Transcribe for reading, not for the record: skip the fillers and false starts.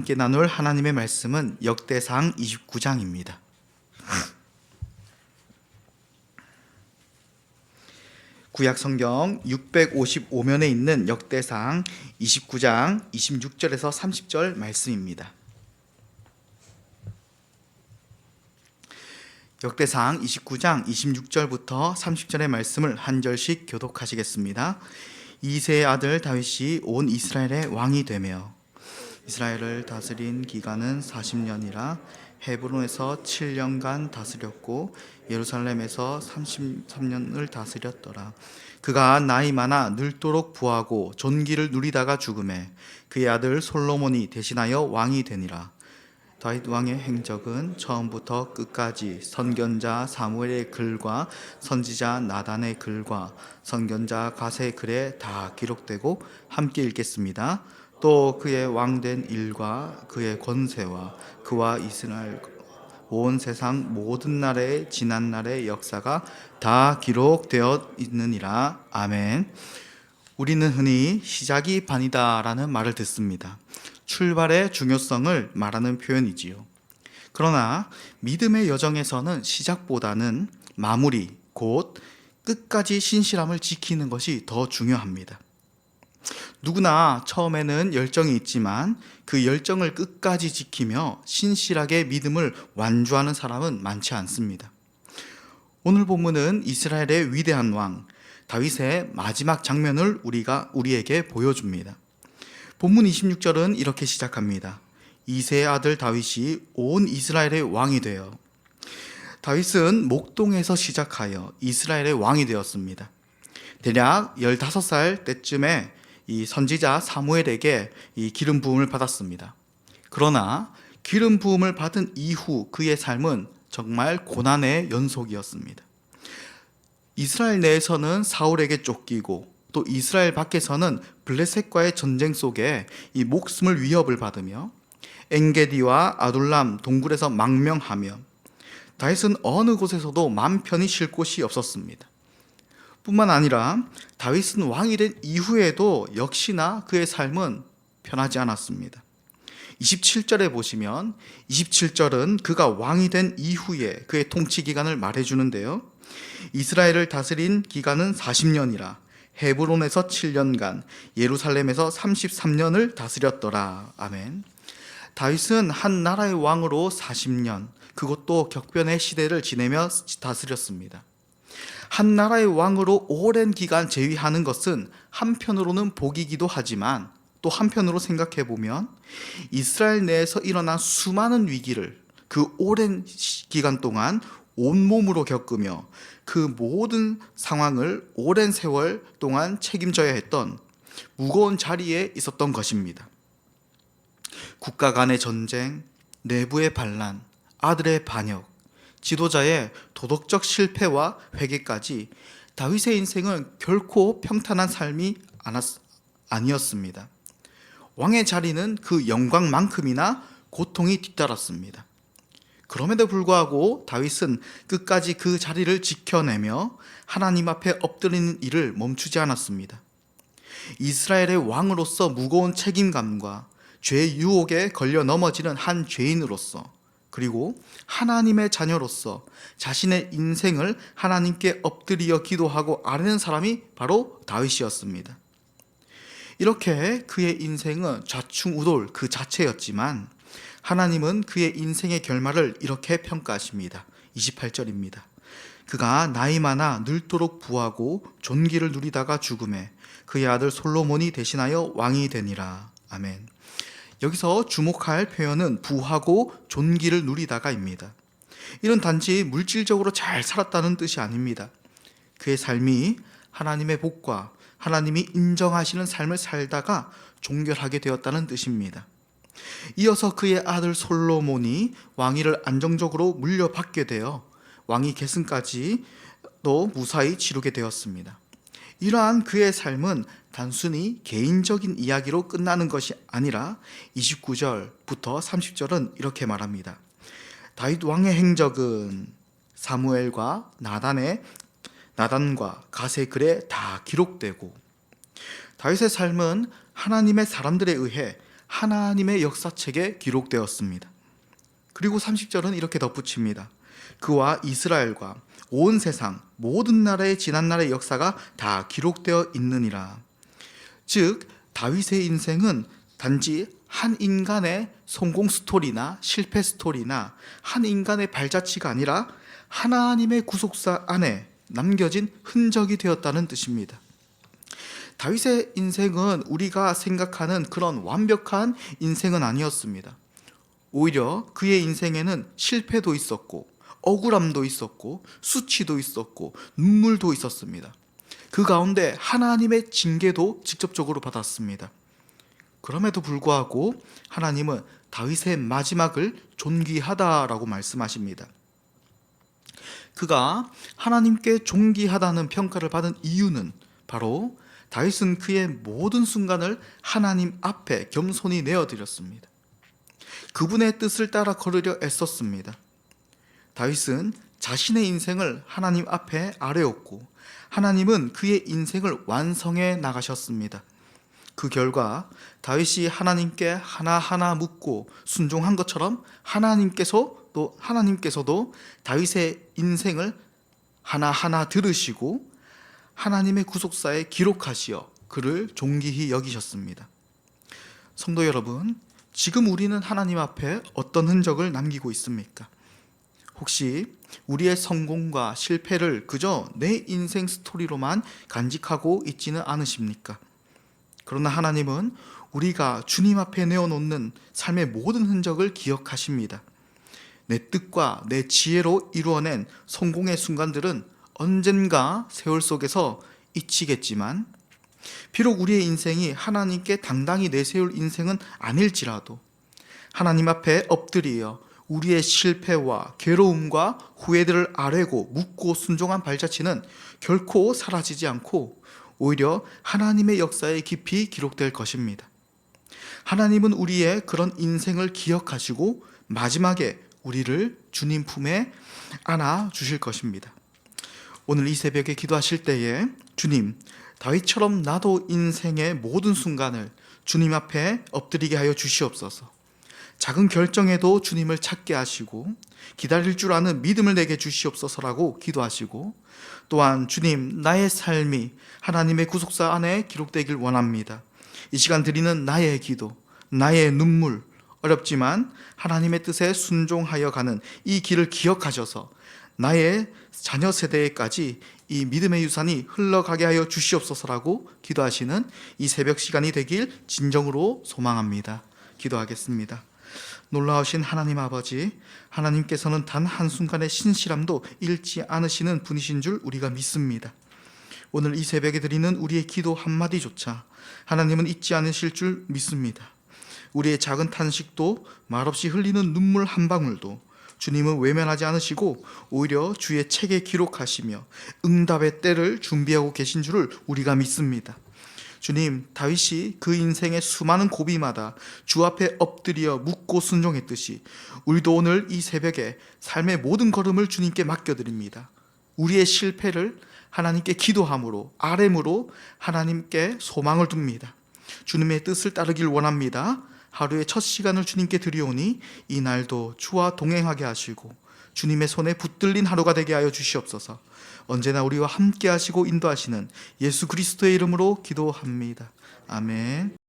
함께 나눌 하나님의 말씀은 역대상 29장입니다. 구약 성경 655면에 있는 역대상 29장 26절에서 30절 말씀입니다. 역대상 29장 26절부터 30절의 말씀을 한 절씩 교독하시겠습니다. 이새의 아들 다윗이 온 이스라엘의 왕이 되며 이스라엘을 다스린 기간은 40년이라 헤브론에서 7년간 다스렸고 예루살렘에서 33년을 다스렸더라. 그가 나이 많아 늙도록 부하고 존귀를 누리다가 죽음에 그의 아들 솔로몬이 대신하여 왕이 되니라. 다윗 왕의 행적은 처음부터 끝까지 선견자 사무엘의 글과 선지자 나단의 글과 선견자 갓의 글에 다 기록되고 함께 읽겠습니다. 또 그의 왕된 일과 그의 권세와 그와 이스라엘 온 세상 모든 나라의 지난 날의 역사가 다 기록되어 있느니라. 아멘. 우리는 흔히 시작이 반이다라는 말을 듣습니다. 출발의 중요성을 말하는 표현이지요. 그러나 믿음의 여정에서는 시작보다는 마무리, 곧 끝까지 신실함을 지키는 것이 더 중요합니다. 누구나 처음에는 열정이 있지만 그 열정을 끝까지 지키며 신실하게 믿음을 완주하는 사람은 많지 않습니다. 오늘 본문은 이스라엘의 위대한 왕 다윗의 마지막 장면을 우리에게 보여줍니다. 본문 26절은 이렇게 시작합니다. 이새의 아들 다윗이 온 이스라엘의 왕이 되어. 다윗은 목동에서 시작하여 이스라엘의 왕이 되었습니다. 대략 15살 때쯤에 이 선지자 사무엘에게 이 기름 부음을 받았습니다. 그러나 기름 부음을 받은 이후 그의 삶은 정말 고난의 연속이었습니다. 이스라엘 내에서는 사울에게 쫓기고 또 이스라엘 밖에서는 블레셋과의 전쟁 속에 이 목숨을 위협을 받으며 엔게디와 아둘람 동굴에서 망명하며 다윗은 어느 곳에서도 맘 편히 쉴 곳이 없었습니다. 뿐만 아니라 다윗은 왕이 된 이후에도 역시나 그의 삶은 편하지 않았습니다. 27절에 보시면 27절은 그가 왕이 된 이후에 그의 통치 기간을 말해주는데요. 이스라엘을 다스린 기간은 40년이라 헤브론에서 7년간 예루살렘에서 33년을 다스렸더라. 아멘. 다윗은 한 나라의 왕으로 40년, 그것도 격변의 시대를 지내며 다스렸습니다. 한 나라의 왕으로 오랜 기간 재위하는 것은 한편으로는 복이기도 하지만 또 한편으로 생각해 보면 이스라엘 내에서 일어난 수많은 위기를 그 오랜 기간 동안 온몸으로 겪으며 그 모든 상황을 오랜 세월 동안 책임져야 했던 무거운 자리에 있었던 것입니다. 국가 간의 전쟁, 내부의 반란, 아들의 반역, 지도자의 도덕적 실패와 회개까지 다윗의 인생은 결코 평탄한 삶이 아니었습니다. 왕의 자리는 그 영광만큼이나 고통이 뒤따랐습니다. 그럼에도 불구하고 다윗은 끝까지 그 자리를 지켜내며 하나님 앞에 엎드리는 일을 멈추지 않았습니다. 이스라엘의 왕으로서 무거운 책임감과 죄의 유혹에 걸려 넘어지는 한 죄인으로서 그리고 하나님의 자녀로서 자신의 인생을 하나님께 엎드려 기도하고 아뢰는 사람이 바로 다윗이었습니다. 이렇게 그의 인생은 좌충우돌 그 자체였지만 하나님은 그의 인생의 결말을 이렇게 평가하십니다. 28절입니다. 그가 나이 많아 늙도록 부하고 존귀를 누리다가 죽음에 그의 아들 솔로몬이 대신하여 왕이 되니라. 아멘. 여기서 주목할 표현은 부하고 존귀를 누리다가입니다. 이는 단지 물질적으로 잘 살았다는 뜻이 아닙니다. 그의 삶이 하나님의 복과 하나님이 인정하시는 삶을 살다가 종결하게 되었다는 뜻입니다. 이어서 그의 아들 솔로몬이 왕위를 안정적으로 물려받게 되어 왕위 계승까지 또 무사히 치르게 되었습니다. 이러한 그의 삶은 단순히 개인적인 이야기로 끝나는 것이 아니라 29절부터 30절은 이렇게 말합니다. 다윗 왕의 행적은 사무엘과 나단과 갓의 글에 다 기록되고 다윗의 삶은 하나님의 사람들에 의해 하나님의 역사책에 기록되었습니다. 그리고 30절은 이렇게 덧붙입니다. 그와 이스라엘과 온 세상 모든 나라의 지난날의 역사가 다 기록되어 있느니라. 즉 다윗의 인생은 단지 한 인간의 성공 스토리나 실패 스토리나 한 인간의 발자취가 아니라 하나님의 구속사 안에 남겨진 흔적이 되었다는 뜻입니다. 다윗의 인생은 우리가 생각하는 그런 완벽한 인생은 아니었습니다. 오히려 그의 인생에는 실패도 있었고 억울함도 있었고 수치도 있었고 눈물도 있었습니다. 그 가운데 하나님의 징계도 직접적으로 받았습니다. 그럼에도 불구하고 하나님은 다윗의 마지막을 존귀하다라고 말씀하십니다. 그가 하나님께 존귀하다는 평가를 받은 이유는 바로 다윗은 그의 모든 순간을 하나님 앞에 겸손히 내어드렸습니다. 그분의 뜻을 따라 걸으려 애썼습니다. 다윗은 자신의 인생을 하나님 앞에 아뢰었고 하나님은 그의 인생을 완성해 나가셨습니다. 그 결과 다윗이 하나님께 하나하나 묻고 순종한 것처럼 하나님께서도 다윗의 인생을 하나하나 들으시고 하나님의 구속사에 기록하시어 그를 존귀히 여기셨습니다. 성도 여러분, 지금 우리는 하나님 앞에 어떤 흔적을 남기고 있습니까? 혹시 우리의 성공과 실패를 그저 내 인생 스토리로만 간직하고 있지는 않으십니까? 그러나 하나님은 우리가 주님 앞에 내어놓는 삶의 모든 흔적을 기억하십니다. 내 뜻과 내 지혜로 이루어낸 성공의 순간들은 언젠가 세월 속에서 잊히겠지만 비록 우리의 인생이 하나님께 당당히 내세울 인생은 아닐지라도 하나님 앞에 엎드리어 우리의 실패와 괴로움과 후회들을 아뢰고 묻고 순종한 발자취는 결코 사라지지 않고 오히려 하나님의 역사에 깊이 기록될 것입니다. 하나님은 우리의 그런 인생을 기억하시고 마지막에 우리를 주님 품에 안아 주실 것입니다. 오늘 이 새벽에 기도하실 때에 주님, 다윗처럼 나도 인생의 모든 순간을 주님 앞에 엎드리게 하여 주시옵소서. 작은 결정에도 주님을 찾게 하시고 기다릴 줄 아는 믿음을 내게 주시옵소서라고 기도하시고 또한 주님, 나의 삶이 하나님의 구속사 안에 기록되길 원합니다. 이 시간 드리는 나의 기도, 나의 눈물, 어렵지만 하나님의 뜻에 순종하여 가는 이 길을 기억하셔서 나의 자녀 세대에까지 이 믿음의 유산이 흘러가게 하여 주시옵소서라고 기도하시는 이 새벽 시간이 되길 진정으로 소망합니다. 기도하겠습니다. 놀라우신 하나님 아버지, 하나님께서는 단 한순간의 신실함도 잃지 않으시는 분이신 줄 우리가 믿습니다. 오늘 이 새벽에 드리는 우리의 기도 한마디조차 하나님은 잊지 않으실 줄 믿습니다. 우리의 작은 탄식도 말없이 흘리는 눈물 한 방울도 주님은 외면하지 않으시고 오히려 주의 책에 기록하시며 응답의 때를 준비하고 계신 줄을 우리가 믿습니다. 주님, 다윗이 그 인생의 수많은 고비마다 주 앞에 엎드려 묻고 순종했듯이 우리도 오늘 이 새벽에 삶의 모든 걸음을 주님께 맡겨드립니다. 우리의 실패를 하나님께 기도함으로 아뢰므로 하나님께 소망을 둡니다. 주님의 뜻을 따르길 원합니다. 하루의 첫 시간을 주님께 드리오니 이 날도 주와 동행하게 하시고 주님의 손에 붙들린 하루가 되게 하여 주시옵소서. 언제나 우리와 함께 하시고 인도하시는 예수 그리스도의 이름으로 기도합니다. 아멘.